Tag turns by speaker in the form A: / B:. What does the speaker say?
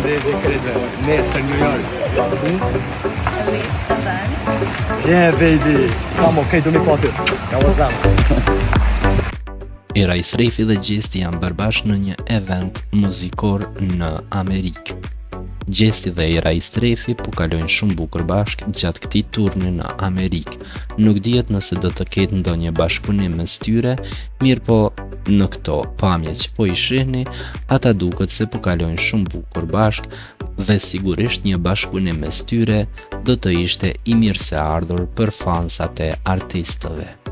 A: Devi credere, nesër New York.
B: Elite event.
A: Yeah, baby. Come, okay, do me poti. Ja u zam.
C: Era Israefi dhe Gjesti janë bërbash në një event muzikor në Amerikë. Gjesti dhe Era Israefi po kalojnë shumë bukur bashk gjatë këtij turni në Amerikë. Nuk dihet nëse do të ketë ndonjë bashkëpunim mes tyre, mirë po në këto pamje që po i shihni, ata duket se po kalojnë shumë bukur bashk dhe sigurisht një bashkëpunim mes tyre do të ishte i mirëseardhur për fansat e artistëve.